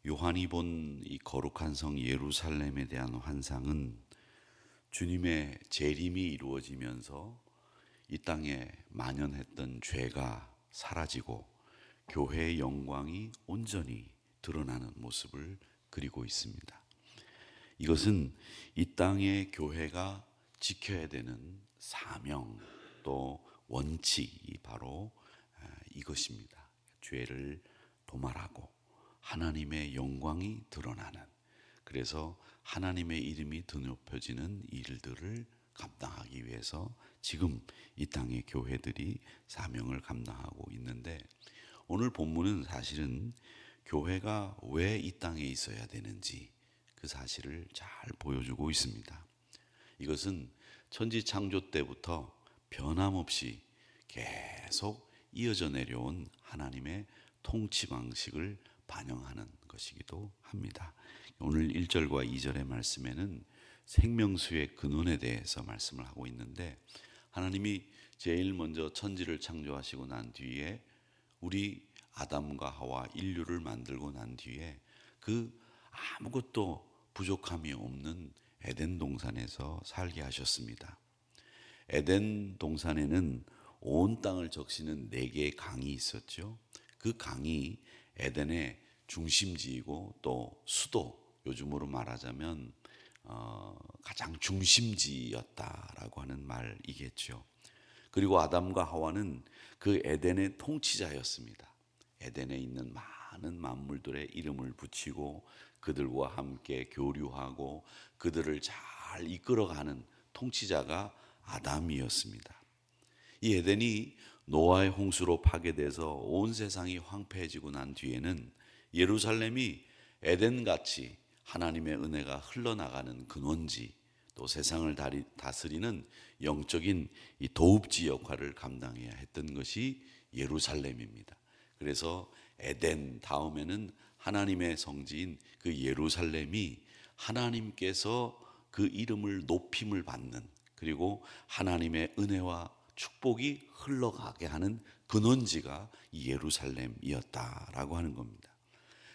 요한이 본 이 거룩한 성 예루살렘에 대한 환상은 주님의 재림이 이루어지면서 이 땅에 만연했던 죄가 사라지고 교회의 영광이 온전히 드러나는 모습을 그리고 있습니다. 이것은 이 땅의 교회가 지켜야 되는 사명 또 원칙이 바로 이것입니다. 죄를 도말하고 하나님의 영광이 드러나는, 그래서 하나님의 이름이 드높여지는 일들을 감당하기 위해서 지금 이 땅의 교회들이 사명을 감당하고 있는데, 오늘 본문은 사실은 교회가 왜 이 땅에 있어야 되는지 그 사실을 잘 보여주고 있습니다. 이것은 천지 창조 때부터 변함없이 계속 이어져 내려온 하나님의 통치 방식을 반영하는 것이기도 합니다. 오늘 1절과 2절의 말씀에는 생명수의 근원에 대해서 말씀을 하고 있는데, 하나님이 제일 먼저 천지를 창조하시고 난 뒤에 우리 아담과 하와 인류를 만들고 난 뒤에 그 아무것도 부족함이 없는 에덴 동산에서 살게 하셨습니다. 에덴 동산에는 온 땅을 적시는 4개의 강이 있었죠. 그 강이 에덴의 중심지이고 또 수도, 요즘으로 말하자면 가장 중심지였다라고 하는 말이겠죠. 그리고 아담과 하와는 그 에덴의 통치자였습니다. 에덴에 있는 많은 만물들의 이름을 붙이고 그들과 함께 교류하고 그들을 잘 이끌어가는 통치자가 아담이었습니다. 이 에덴이 노아의 홍수로 파괴돼서 온 세상이 황폐해지고 난 뒤에는 예루살렘이 에덴같이 하나님의 은혜가 흘러나가는 근원지, 또 세상을 다스리는 영적인 이 도읍지 역할을 감당해야 했던 것이 예루살렘입니다. 그래서 에덴 다음에는 하나님의 성지인 그 예루살렘이 하나님께서 그 이름을 높임을 받는, 그리고 하나님의 은혜와 축복이 흘러가게 하는 근원지가 이 예루살렘이었다라고 하는 겁니다.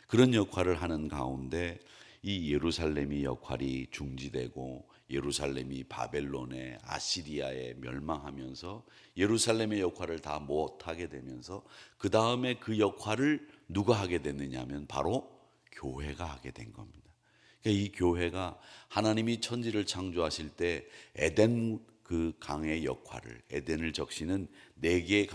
그런 역할을 하는 가운데 이 예루살렘의 역할이 중지되고 예루살렘이 바벨론에 아시리아에 멸망하면서 예루살렘의 역할을 다 못하게 되면서 그 다음에 그 역할을 누가 하게 됐느냐 하면 바로 교회가 하게 된 겁니다. 그러니까 이 교회가 하나님이 천지를 창조하실 때 에덴 그 강의 역할을, 에덴을 적시는 4개의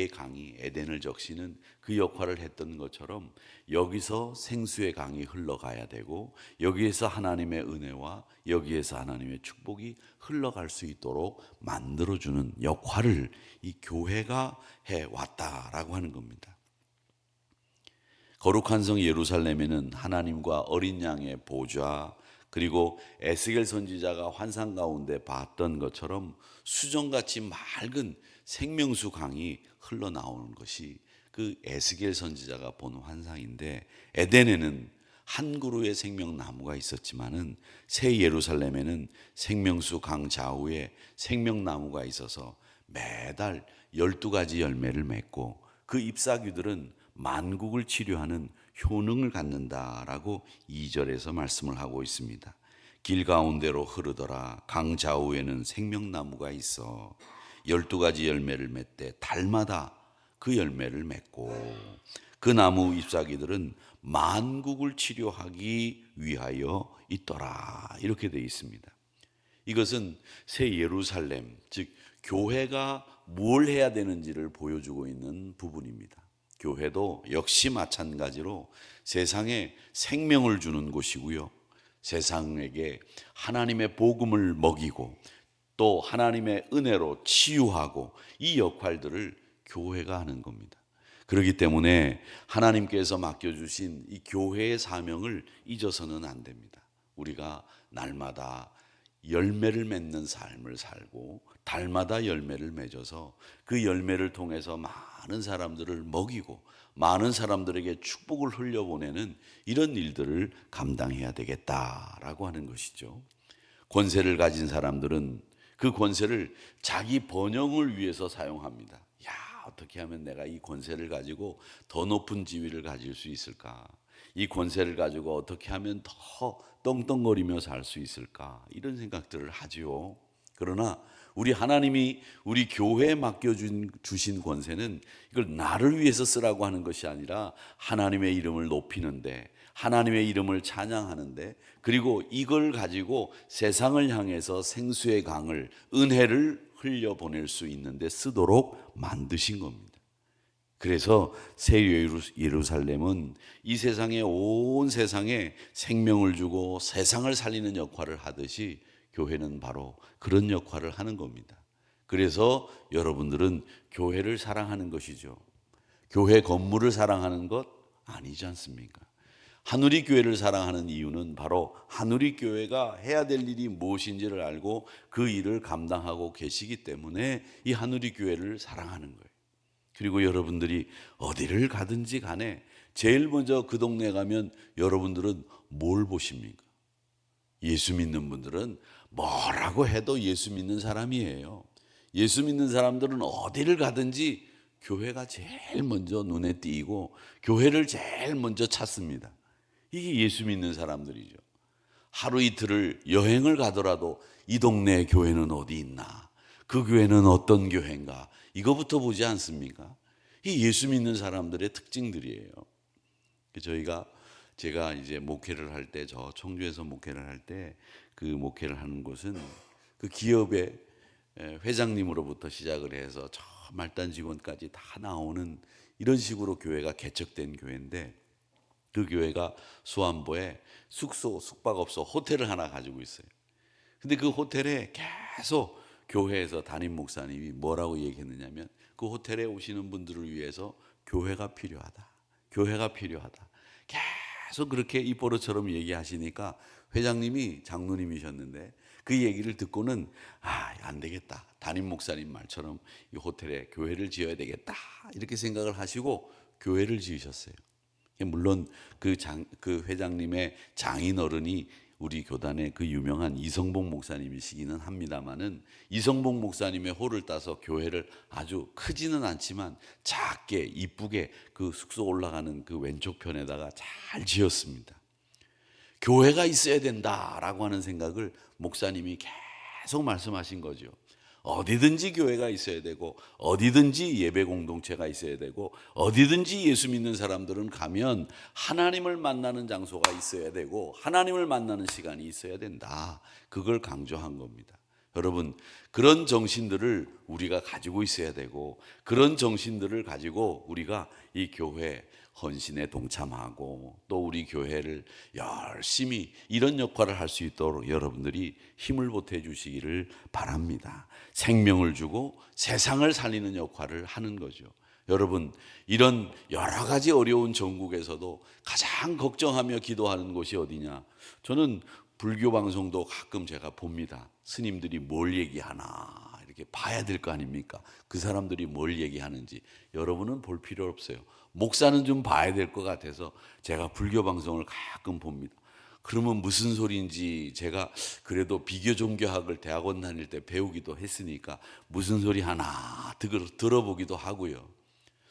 강이 에덴을 적시는 그 역할을 했던 것처럼 여기서 생수의 강이 흘러가야 되고 여기에서 하나님의 은혜와 여기에서 하나님의 축복이 흘러갈 수 있도록 만들어주는 역할을 이 교회가 해왔다라고 하는 겁니다. 거룩한 성 예루살렘에는 하나님과 어린 양의 보좌, 그리고 에스겔 선지자가 환상 가운데 봤던 것처럼 수정같이 맑은 생명수 강이 흘러나오는 것이 그 에스겔 선지자가 본 환상인데, 에덴에는 한 그루의 생명나무가 있었지만은 새 예루살렘에는 생명수 강 좌우에 생명나무가 있어서 매달 12가지 열매를 맺고 그 잎사귀들은 만국을 치료하는 효능을 갖는다라고 2절에서 말씀을 하고 있습니다. 길 가운데로 흐르더라. 강 좌우에는 생명나무가 있어 12가지 열매를 맺되 달마다 그 열매를 맺고 그 나무 잎사귀들은 만국을 치료하기 위하여 있더라. 이렇게 되어 있습니다. 이것은 새 예루살렘, 즉 교회가 뭘 해야 되는지를 보여주고 있는 부분입니다. 교회도 역시 마찬가지로 세상에 생명을 주는 곳이고요, 세상에게 하나님의 복음을 먹이고 또 하나님의 은혜로 치유하고 이 역할들을 교회가 하는 겁니다. 그렇기 때문에 하나님께서 맡겨주신 이 교회의 사명을 잊어서는 안 됩니다. 우리가 날마다 열매를 맺는 삶을 살고 달마다 열매를 맺어서 그 열매를 통해서 많은 사람들을 먹이고 많은 사람들에게 축복을 흘려보내는 이런 일들을 감당해야 되겠다라고 하는 것이죠. 권세를 가진 사람들은 그 권세를 자기 번영을 위해서 사용합니다. 야, 어떻게 하면 내가 이 권세를 가지고 더 높은 지위를 가질 수 있을까? 이 권세를 가지고 어떻게 하면 더 떵떵거리며 살 수 있을까, 이런 생각들을 하지요. 그러나 우리 하나님이 우리 교회에 주신 권세는 이걸 나를 위해서 쓰라고 하는 것이 아니라 하나님의 이름을 높이는데, 하나님의 이름을 찬양하는데, 그리고 이걸 가지고 세상을 향해서 생수의 강을, 은혜를 흘려보낼 수 있는데 쓰도록 만드신 겁니다. 그래서 새 예루살렘은 이 세상에, 온 세상에 생명을 주고 세상을 살리는 역할을 하듯이 교회는 바로 그런 역할을 하는 겁니다. 그래서 여러분들은 교회를 사랑하는 것이죠. 교회 건물을 사랑하는 것 아니지 않습니까? 하누리 교회를 사랑하는 이유는 바로 하누리 교회가 해야 될 일이 무엇인지를 알고 그 일을 감당하고 계시기 때문에 이 하누리 교회를 사랑하는 거예요. 그리고 여러분들이 어디를 가든지 간에 제일 먼저 그 동네 가면 여러분들은 뭘 보십니까? 예수 믿는 분들은 뭐라고 해도 예수 믿는 사람이에요. 예수 믿는 사람들은 어디를 가든지 교회가 제일 먼저 눈에 띄고 교회를 제일 먼저 찾습니다. 이게 예수 믿는 사람들이죠. 하루 이틀을 여행을 가더라도 이 동네 교회는 어디 있나, 그 교회는 어떤 교회인가, 이거부터 보지 않습니까? 이 예수 믿는 사람들의 특징들이에요. 제가 이제 목회를 할 때, 저 청주에서 목회를 할 때, 그 목회를 하는 곳은 그 기업의 회장님으로부터 시작을 해서 저 말단 직원까지 다 나오는 이런 식으로 교회가 개척된 교회인데, 그 교회가 수안보에 숙박업소 호텔을 하나 가지고 있어요. 근데 그 호텔에 계속 교회에서 담임 목사님이 뭐라고 얘기했느냐면, 그 호텔에 오시는 분들을 위해서 교회가 필요하다, 교회가 필요하다, 계속 그렇게 입버릇처럼 얘기하시니까 회장님이 장로님이셨는데 그 얘기를 듣고는 안 되겠다, 담임 목사님 말처럼 이 호텔에 교회를 지어야 되겠다, 이렇게 생각을 하시고 교회를 지으셨어요. 물론 그 회장님의 장인 어른이 우리 교단의 그 유명한 이성복 목사님이시기는 합니다만은, 이성복 목사님의 홀을 따서 교회를 아주 크지는 않지만 작게 이쁘게 그 숙소 올라가는 그 왼쪽 편에다가 잘 지었습니다. 교회가 있어야 된다라고 하는 생각을 목사님이 계속 말씀하신 거죠. 어디든지 교회가 있어야 되고, 어디든지 예배 공동체가 있어야 되고, 어디든지 예수 믿는 사람들은 가면 하나님을 만나는 장소가 있어야 되고, 하나님을 만나는 시간이 있어야 된다, 그걸 강조한 겁니다. 여러분, 그런 정신들을 우리가 가지고 있어야 되고, 그런 정신들을 가지고 우리가 이 교회 헌신에 동참하고, 또 우리 교회를 열심히 이런 역할을 할 수 있도록 여러분들이 힘을 보태 주시기를 바랍니다. 생명을 주고 세상을 살리는 역할을 하는 거죠. 여러분, 이런 여러 가지 어려운 전국에서도 가장 걱정하며 기도하는 곳이 어디냐? 저는 불교 방송도 가끔 제가 봅니다. 스님들이 뭘 얘기하나 이렇게 봐야 될 거 아닙니까? 그 사람들이 뭘 얘기하는지 여러분은 볼 필요 없어요. 목사는 좀 봐야 될 것 같아서 제가 불교 방송을 가끔 봅니다. 그러면 무슨 소리인지 제가 그래도 비교 종교학을 대학원 다닐 때 배우기도 했으니까 무슨 소리 하나 들어보기도 하고요.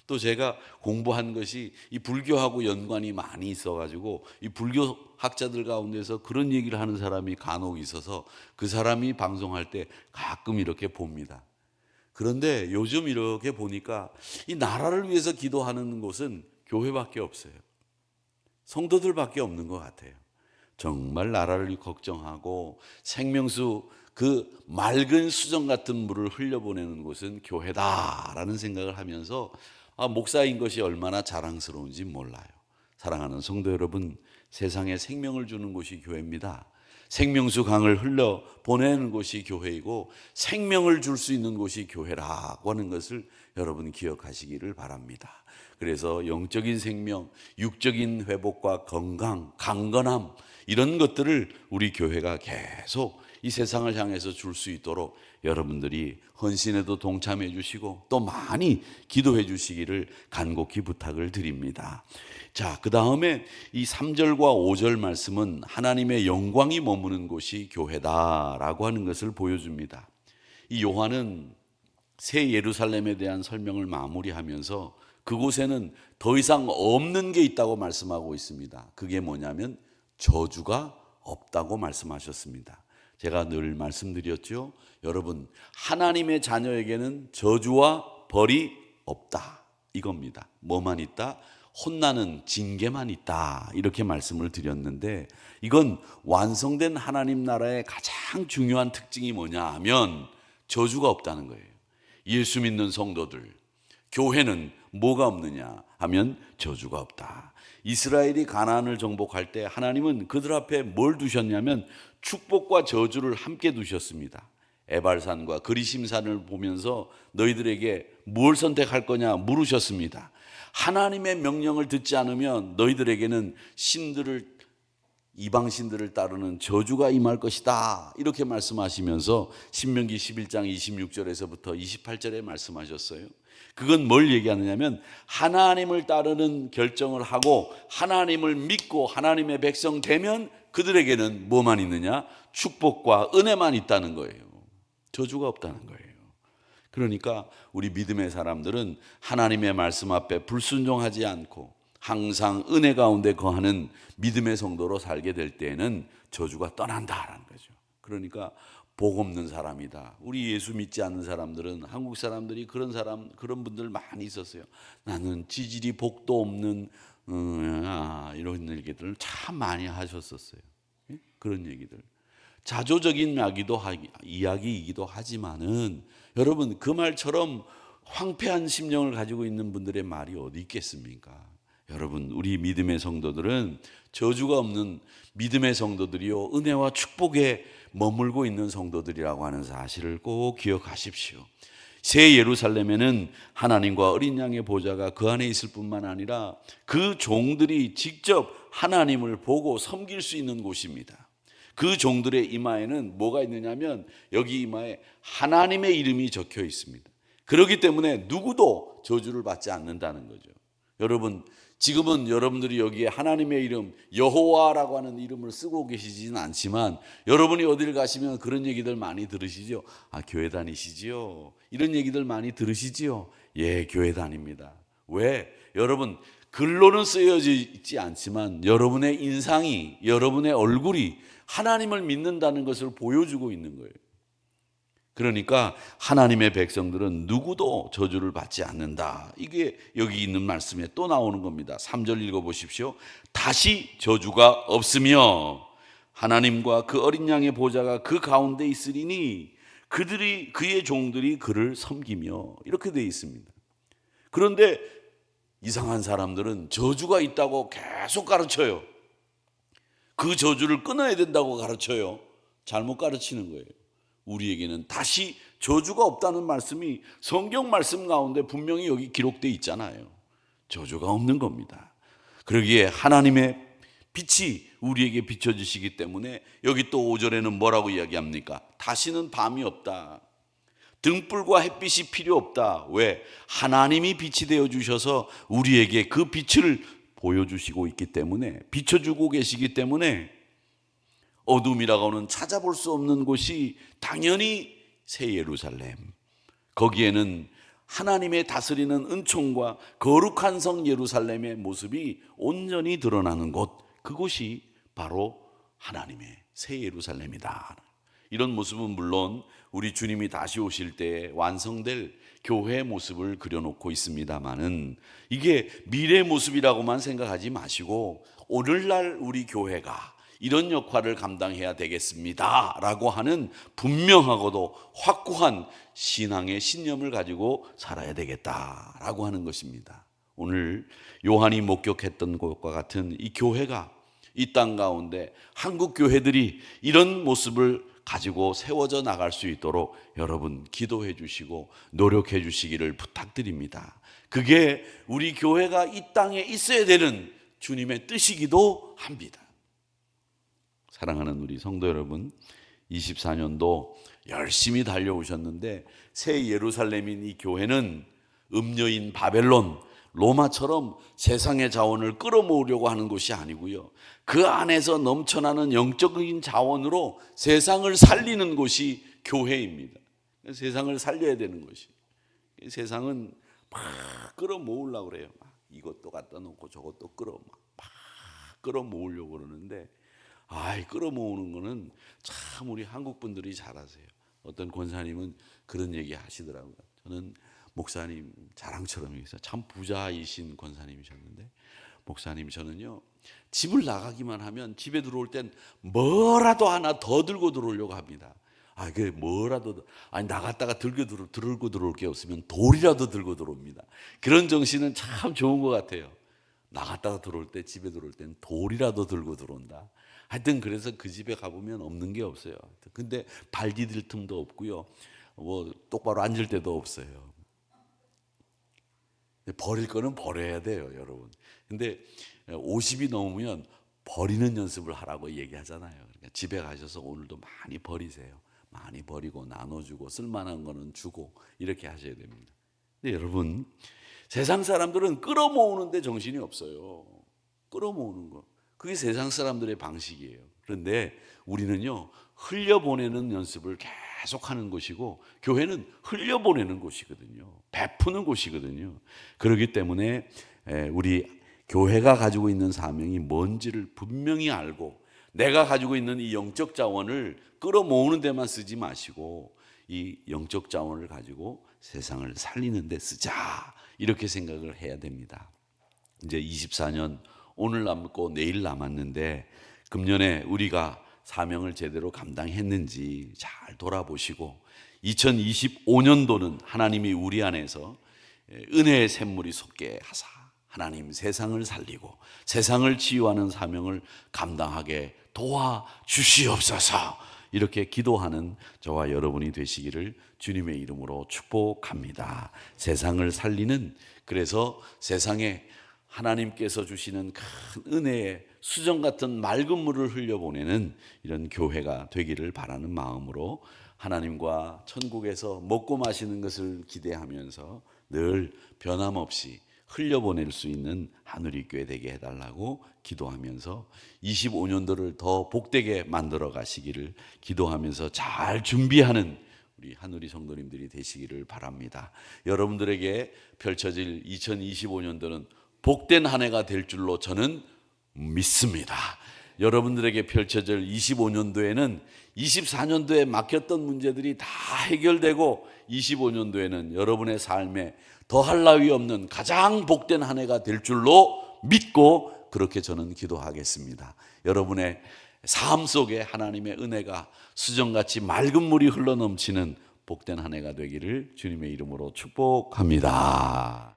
또 제가 공부한 것이 이 불교하고 연관이 많이 있어가지고 이 불교 학자들 가운데서 그런 얘기를 하는 사람이 간혹 있어서 그 사람이 방송할 때 가끔 이렇게 봅니다. 그런데 요즘 이렇게 보니까 이 나라를 위해서 기도하는 곳은 교회밖에 없어요. 성도들밖에 없는 것 같아요. 정말 나라를 걱정하고 생명수, 그 맑은 수정 같은 물을 흘려보내는 곳은 교회다라는 생각을 하면서 목사인 것이 얼마나 자랑스러운지 몰라요. 사랑하는 성도 여러분, 세상에 생명을 주는 곳이 교회입니다. 생명수 강을 흘려보내는 곳이 교회이고 생명을 줄 수 있는 곳이 교회라고 하는 것을 여러분 기억하시기를 바랍니다. 그래서 영적인 생명, 육적인 회복과 건강, 강건함, 이런 것들을 우리 교회가 계속 이 세상을 향해서 줄 수 있도록 여러분들이 헌신에도 동참해 주시고 또 많이 기도해 주시기를 간곡히 부탁을 드립니다. 자, 그 다음에 이 3절과 5절 말씀은 하나님의 영광이 머무는 곳이 교회다라고 하는 것을 보여줍니다. 이 요한은 새 예루살렘에 대한 설명을 마무리하면서 그곳에는 더 이상 없는 게 있다고 말씀하고 있습니다. 그게 뭐냐면 저주가 없다고 말씀하셨습니다. 제가 늘 말씀드렸죠. 여러분, 하나님의 자녀에게는 저주와 벌이 없다 이겁니다. 뭐만 있다? 혼나는 징계만 있다 이렇게 말씀을 드렸는데, 이건 완성된 하나님 나라의 가장 중요한 특징이 뭐냐 하면 저주가 없다는 거예요. 예수 믿는 성도들, 교회는 뭐가 없느냐 하면 저주가 없다. 이스라엘이 가나안을 정복할 때 하나님은 그들 앞에 뭘 두셨냐면 축복과 저주를 함께 두셨습니다. 에발산과 그리심산을 보면서 너희들에게 뭘 선택할 거냐 물으셨습니다. 하나님의 명령을 듣지 않으면 너희들에게는 이방 신들을 따르는 저주가 임할 것이다 이렇게 말씀하시면서 신명기 11장 26절에서부터 28절에 말씀하셨어요. 그건 뭘 얘기하느냐면 하나님을 따르는 결정을 하고 하나님을 믿고 하나님의 백성 되면 그들에게는 뭐만 있느냐? 축복과 은혜만 있다는 거예요. 저주가 없다는 거예요. 그러니까 우리 믿음의 사람들은 하나님의 말씀 앞에 불순종하지 않고 항상 은혜 가운데 거하는 믿음의 성도로 살게 될 때에는 저주가 떠난다라는 거죠. 그러니까 복 없는 사람이다. 우리 예수 믿지 않는 사람들은, 한국 사람들이 그런 분들 많이 있었어요. 나는 지질이 복도 없는 이런 얘기들을 참 많이 하셨었어요. 그런 얘기들. 자조적인 이야기이기도 하지만은 여러분, 그 말처럼 황폐한 심령을 가지고 있는 분들의 말이 어디 있겠습니까? 여러분, 우리 믿음의 성도들은 저주가 없는 믿음의 성도들이요, 은혜와 축복에 머물고 있는 성도들이라고 하는 사실을 꼭 기억하십시오. 새 예루살렘에는 하나님과 어린 양의 보좌가 그 안에 있을 뿐만 아니라 그 종들이 직접 하나님을 보고 섬길 수 있는 곳입니다. 그 종들의 이마에는 뭐가 있느냐면 여기 이마에 하나님의 이름이 적혀 있습니다. 그렇기 때문에 누구도 저주를 받지 않는다는 거죠. 여러분, 지금은 여러분들이 여기에 하나님의 이름 여호와라고 하는 이름을 쓰고 계시지는 않지만 여러분이 어딜 가시면 그런 얘기들 많이 들으시죠. 교회 다니시지요? 이런 얘기들 많이 들으시지요? 예, 교회 다닙니다. 왜? 여러분, 글로는 쓰여져 있지 않지만 여러분의 인상이, 여러분의 얼굴이 하나님을 믿는다는 것을 보여주고 있는 거예요. 그러니까 하나님의 백성들은 누구도 저주를 받지 않는다. 이게 여기 있는 말씀에 또 나오는 겁니다. 3절 읽어보십시오. 다시 저주가 없으며 하나님과 그 어린 양의 보좌가 그 가운데 있으리니 그의 종들이 그를 섬기며, 이렇게 되어 있습니다. 그런데 이상한 사람들은 저주가 있다고 계속 가르쳐요. 그 저주를 끊어야 된다고 가르쳐요. 잘못 가르치는 거예요. 우리에게는 다시 저주가 없다는 말씀이 성경 말씀 가운데 분명히 여기 기록되어 있잖아요. 저주가 없는 겁니다. 그러기에 하나님의 빛이 우리에게 비춰주시기 때문에 여기 또 5절에는 뭐라고 이야기합니까? 다시는 밤이 없다. 등불과 햇빛이 필요 없다. 왜? 하나님이 빛이 되어 주셔서 우리에게 그 빛을 보여주시고 있기 때문에, 비춰주고 계시기 때문에 어둠이라고는 찾아볼 수 없는 곳이 당연히 새 예루살렘, 거기에는 하나님의 다스리는 은총과 거룩한 성 예루살렘의 모습이 온전히 드러나는 곳, 그곳이 바로 하나님의 새 예루살렘이다. 이런 모습은 물론 우리 주님이 다시 오실 때 완성될 교회의 모습을 그려놓고 있습니다마는 이게 미래의 모습이라고만 생각하지 마시고 오늘날 우리 교회가 이런 역할을 감당해야 되겠습니다 라고 하는 분명하고도 확고한 신앙의 신념을 가지고 살아야 되겠다라고 하는 것입니다. 오늘 요한이 목격했던 것과 같은 이 교회가 이 땅 가운데 한국 교회들이 이런 모습을 가지고 세워져 나갈 수 있도록 여러분 기도해 주시고 노력해 주시기를 부탁드립니다. 그게 우리 교회가 이 땅에 있어야 되는 주님의 뜻이기도 합니다. 사랑하는 우리 성도 여러분, 24년도 열심히 달려오셨는데 새 예루살렘인 이 교회는 음녀인 바벨론, 로마처럼 세상의 자원을 끌어모으려고 하는 것이 아니고요, 그 안에서 넘쳐나는 영적인 자원으로 세상을 살리는 곳이 교회입니다. 세상을 살려야 되는 것이, 세상은 끌어모으려고 그래요. 막 이것도 갖다 놓고 저것도 막 끌어모으려고 그러는데, 끌어모으는 거는 참 우리 한국 분들이 잘하세요. 어떤 권사님은 그런 얘기 하시더라고요. 저는 목사님 자랑처럼 얘기했어요. 참 부자이신 권사님이셨는데, 목사님 저는요 집을 나가기만 하면 집에 들어올 땐 뭐라도 하나 더 들고 들어오려고 합니다. 그게 뭐라도, 나갔다가 들고 들어올 게 없으면 돌이라도 들고 들어옵니다. 그런 정신은 참 좋은 것 같아요. 나갔다가 들어올 때, 집에 들어올 땐 돌이라도 들고 들어온다. 하여튼 그래서 그 집에 가보면 없는 게 없어요. 근데 발 디딜 틈도 없고요, 뭐 똑바로 앉을 데도 없어요. 버릴 거는 버려야 돼요, 여러분. 근데 50이 넘으면 버리는 연습을 하라고 얘기하잖아요. 그러니까 집에 가셔서 오늘도 많이 버리세요. 많이 버리고 나눠주고 쓸만한 거는 주고 이렇게 하셔야 됩니다. 근데 여러분, 세상 사람들은 끌어모으는데 정신이 없어요. 끌어모으는 거, 그게 세상 사람들의 방식이에요. 그런데 우리는요, 흘려보내는 연습을 계속하는 곳이고, 교회는 흘려보내는 곳이거든요. 베푸는 곳이거든요. 그렇기 때문에 우리 교회가 가지고 있는 사명이 뭔지를 분명히 알고, 내가 가지고 있는 이 영적 자원을 끌어모으는 데만 쓰지 마시고 이 영적 자원을 가지고 세상을 살리는 데 쓰자, 이렇게 생각을 해야 됩니다. 이제 24년 오늘 남고 내일 남았는데, 금년에 우리가 사명을 제대로 감당했는지 잘 돌아보시고, 2025년도는 하나님이 우리 안에서 은혜의 샘물이 솟게 하사 하나님 세상을 살리고 세상을 치유하는 사명을 감당하게 도와주시옵소서, 이렇게 기도하는 저와 여러분이 되시기를 주님의 이름으로 축복합니다. 세상을 살리는, 그래서 세상에 하나님께서 주시는 큰 은혜의 수정 같은 맑은 물을 흘려보내는 이런 교회가 되기를 바라는 마음으로 하나님과 천국에서 먹고 마시는 것을 기대하면서 늘 변함없이 흘려보낼 수 있는 하늘이 교회 되게 해달라고 기도하면서 25년도를 더 복되게 만들어 가시기를 기도하면서 잘 준비하는 우리 하늘이 성도님들이 되시기를 바랍니다. 여러분들에게 펼쳐질 2025년도는 복된 한 해가 될 줄로 저는 믿습니다. 여러분들에게 펼쳐질 25년도에는 24년도에 막혔던 문제들이 다 해결되고 25년도에는 여러분의 삶에 더할 나위 없는 가장 복된 한 해가 될 줄로 믿고 그렇게 저는 기도하겠습니다. 여러분의 삶 속에 하나님의 은혜가 수정같이 맑은 물이 흘러넘치는 복된 한 해가 되기를 주님의 이름으로 축복합니다.